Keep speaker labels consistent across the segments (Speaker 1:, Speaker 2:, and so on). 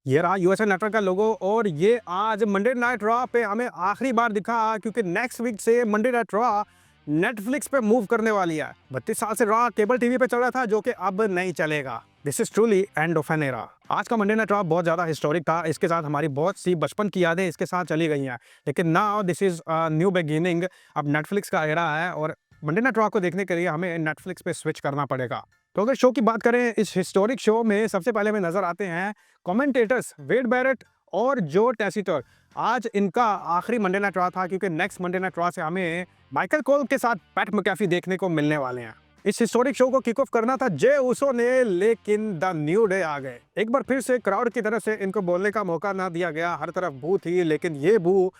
Speaker 1: ये रहा USA network का लोगो और ये आज मंडे नाइट रॉ पे हमें आखिरी बार दिखा क्योंकि नेक्स्ट वीक से मंडे नाइट रॉ नेटफ्लिक्स पे मूव करने वाली है। 32 साल से रॉ केबल टीवी पे चल रहा था जो कि अब नहीं चलेगा। This is truly end of an era. आज का मंडे नाइट रॉ बहुत ज़्यादा हिस्टोरिक था। इसके साथ हमारी बहुत सी बचपन की यादें इसके साथ चली गई हैं, लेकिन now this is new beginning. अब नेटफ्लिक्स का एरा है और मंडे नाइट रॉ को देखने के लिए हमें नेटफ्लिक्स पे स्विच करना पड़ेगा। तो अगर शो की बात करें, इस हिस्टोरिक शो में सबसे पहले हमें नजर आते हैं कमेंटेटर्स वेड बैरेट और जो टेसिटर। आज इनका आखिरी मंडे नाइट रॉ था क्योंकि नेक्स्ट मंडे नाइट रॉ से हमें माइकल कोल के साथ पैट मैकेफी देखने को मिलने वाले हैं। इस हिस्टोरिक शो को किक ऑफ करना था जे उसो ने, लेकिन द न्यू डे आ गए। एक बार फिर से क्राउड की तरफ से इनको बोलने का मौका ना दिया गया। हर तरफ बू थी, लेकिन ये बू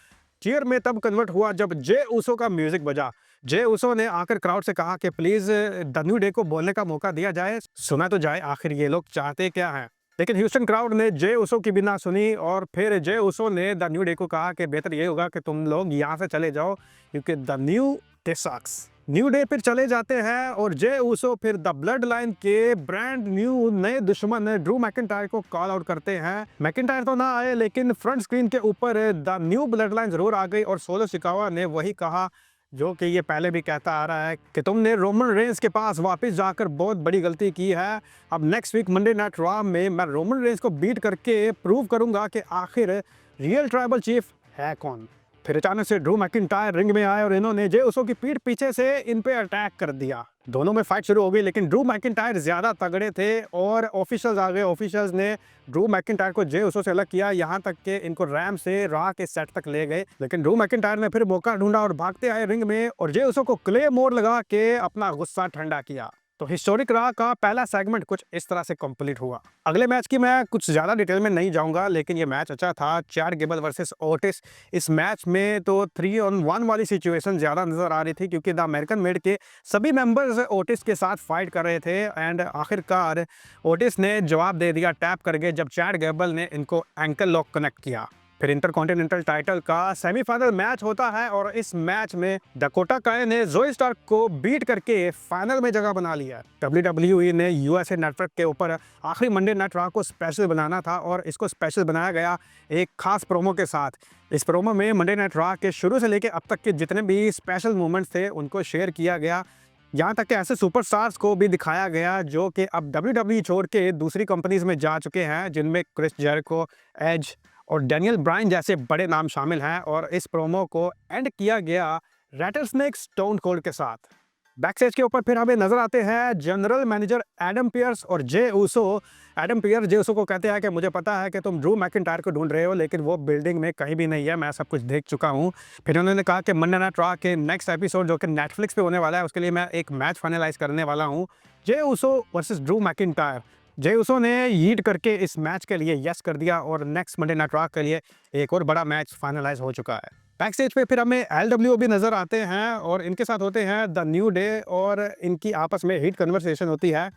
Speaker 1: चीयर में तब कन्वर्ट हुआ जब जे उसो का म्यूजिक बजा। जे उसो ने आकर क्राउड से कहा कि प्लीज द न्यू डे को बोलने का मौका दिया जाए, सुना तो जाए आखिर ये लोग चाहते क्या हैं। लेकिन ह्यूस्टन क्राउड ने जे उसो की भी ना सुनी और फिर जे उसो ने द न्यू डे को कहा कि बेहतर ये होगा कि तुम लोग यहाँ से चले जाओ क्योंकि the New Day sucks. New Day फिर चले जाते हैं और जे उसो फिर द ब्लड लाइन के ब्रांड न्यू नए दुश्मन ड्रू मैकिंटायर को कॉल आउट करते हैं। मैकिंटायर तो ना आए, लेकिन फ्रंट स्क्रीन के ऊपर द न्यू ब्लड लाइन जरूर आ गई और सोलो सिकावा ने वही कहा जो कि ये पहले भी कहता आ रहा है कि तुमने रोमन रेंस के पास वापस जाकर बहुत बड़ी गलती की है। अब next week Monday night Raw में मैं रोमन रेंस को बीट करके प्रूव करूंगा कि आखिर रियल ट्राइबल चीफ है कौन। फिर अचानक से ड्रू मैकिंटायर रिंग में आए और इन्होंने जे उसो की पीठ पीछे से इन पे अटैक कर दिया। दोनों में फाइट शुरू हो गई, लेकिन ड्रू मैकिंटायर ज्यादा तगड़े थे और ऑफिशियल्स आ गए। ऑफिशियल्स ने ड्रू मैकिंटायर को जे उसो से अलग किया, यहाँ तक कि इनको रैम से रॉ के सेट तक ले गए। लेकिन ड्रू मैकिंटायर ने फिर मौका ढूंढा और भागते आए रिंग में और जे उसो को क्ले मोर लगा के अपना गुस्सा ठंडा किया। तो हिस्टोरिक रॉ का पहला सेगमेंट कुछ इस तरह से कंप्लीट हुआ। अगले मैच की मैं कुछ ज़्यादा डिटेल में नहीं जाऊंगा, लेकिन ये मैच अच्छा था। Chad Gable versus Otis. इस मैच में तो 3-on-1 वाली सिचुएशन ज़्यादा नज़र आ रही थी क्योंकि द अमेरिकन मेड के सभी मेंबर्स ओटिस के साथ फाइट कर रहे थे एंड आखिरकार ओटिस ने जवाब दे दिया टैप करके जब चैट गेबल ने इनको एंकल लॉक कनेक्ट किया। फिर इंटरकॉन्टिनेंटल टाइटल का सेमीफाइनल मैच होता है और इस मैच में डकोटा काय ने जोई स्टार्क को बीट करके फाइनल में जगह बना लिया। WWE ने यूएसए नेटवर्क के ऊपर आखिरी मंडे नाइट रॉ को स्पेशल बनाना था और इसको स्पेशल बनाया गया एक खास प्रोमो के साथ। इस प्रोमो में मंडे नाइट रॉ के शुरू से लेकर अब तक के जितने भी स्पेशल मोमेंट्स थे उनको शेयर किया गया। यहाँ तक कि ऐसे सुपरस्टार्स को भी दिखाया गया जो कि अब WWE छोड़ के दूसरी कंपनीज में जा चुके हैं, जिनमें क्रिस जेरिको, एज और डैनियल ब्रायन जैसे बड़े नाम शामिल हैं। और इस प्रोमो को एंड किया गया रैटलस्नेक स्टोन कोल्ड के साथ। बैक स्टेज के ऊपर फिर हमें नजर आते हैं जनरल मैनेजर एडम पियर्स और जे उसो। एडम पियर्स जे उसो को कहते हैं कि मुझे पता है कि तुम ड्रू मैकिंटायर को ढूंढ रहे हो, लेकिन वो बिल्डिंग में कहीं भी नहीं है, मैं सब कुछ देख चुका हूँ। फिर उन्होंने कहा कि मंडे नाइट रॉ के नेक्स्ट एपिसोड जो कि नेटफ्लिक्स पे होने वाला है, उसके लिए मैं एक मैच फाइनलाइज करने वाला हूँ, जे उसो वर्सेस ड्रू मैकिंटायर। जे उसो ने यीट करके इस मैच के लिए यस कर दिया और नेक्स्ट मंडे नाइट रॉ के लिए एक और बड़ा मैच फाइनलाइज हो चुका है। बैक स्टेज पे फिर हमें एलडब्ल्यू भी नजर आते हैं और इनके साथ होते हैं द न्यू डे और इनकी आपस में हीट कन्वर्सेशन होती है।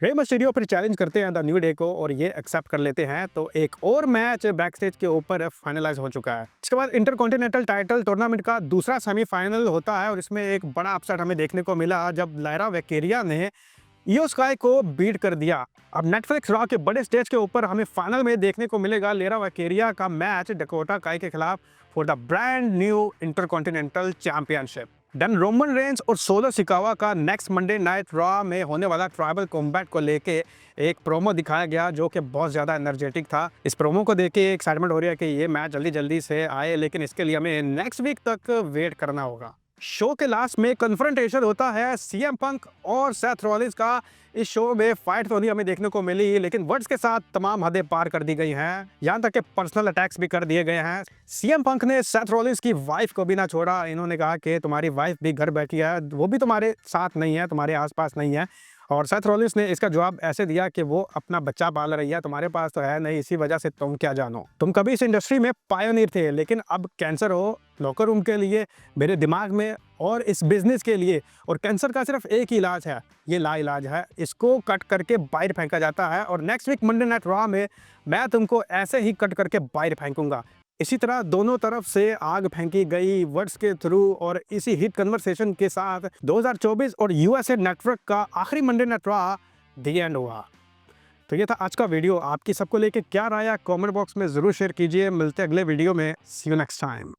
Speaker 1: रे मस्टीरियो फिर चैलेंज करते हैं द न्यू डे को और ये एक्सेप्ट कर लेते हैं। तो एक और मैच बैक स्टेज के ऊपर फाइनलाइज हो चुका है। इसके बाद इंटरकॉन्टिनेंटल टाइटल टूर्नामेंट का दूसरा सेमीफाइनल होता है और इसमें एक बड़ा अपसेट हमें देखने को मिला जब लायरा वैकेरिया ने इयो स्काई को बीट कर दिया। अब नेटफ्लिक्स रॉ के बड़े स्टेज के ऊपर हमें फाइनल में देखने को मिलेगा लेरा वैकेरिया का मैच डकोटा काई के खिलाफ for the brand new Intercontinental Championship. Then Roman Reigns और सोलो सिकावा का नेक्स्ट मंडे नाइट रॉ में होने वाला ट्राइबल कॉम्बैट को लेके एक प्रोमो दिखाया गया जो कि बहुत ज़्यादा एनर्जेटिक था। इस प्रोमो को देख के एक्साइटमेंट हो रही है कि ये मैच जल्दी जल्दी से आए, लेकिन इसके लिए हमें नेक्स्ट वीक तक वेट करना होगा। शो के लास्ट में कन्फ्रंटेशन होता है सीएम पंक और सेथ रॉलिंस का। इस शो में फाइट तो नहीं हमें देखने को मिली, लेकिन वर्ड्स के साथ तमाम हदें पार कर दी गई हैं, यहाँ तक कि पर्सनल अटैक्स भी कर दिए गए हैं। सीएम पंक ने सेथ रॉलिंस की वाइफ को भी ना छोड़ा। इन्होंने कहा कि तुम्हारी वाइफ भी घर बैठी है, वो भी तुम्हारे साथ नहीं है, तुम्हारे आसपास नहीं है। और सेथ रॉलिंस ने इसका जवाब ऐसे दिया कि वो अपना बच्चा पाल रही है, तुम्हारे पास तो है नहीं, इसी वजह से तुम क्या जानो। तुम कभी इस इंडस्ट्री में पायोनियर थे, लेकिन अब कैंसर हो लॉकर रूम के लिए, मेरे दिमाग में और इस बिजनेस के लिए। और कैंसर का सिर्फ एक ही इलाज है, ये ला इलाज है, इसको कट करके बाहर फेंका जाता है। और next week Monday night Raw में मैं तुमको ऐसे ही कट करके बाहर फेंकूंगा। इसी तरह दोनों तरफ से आग फेंकी गई वर्ड्स के थ्रू और इसी हिट कन्वर्सेशन के साथ 2024 और यूएसए नेटवर्क का आखिरी Monday night raw the and हुआ। तो ये था आज का वीडियो। आपकी सबको लेके क्या राय है कमेंट बॉक्स में ज़रूर शेयर कीजिए। मिलते हैं अगले वीडियो में। सी यू नेक्स्ट टाइम।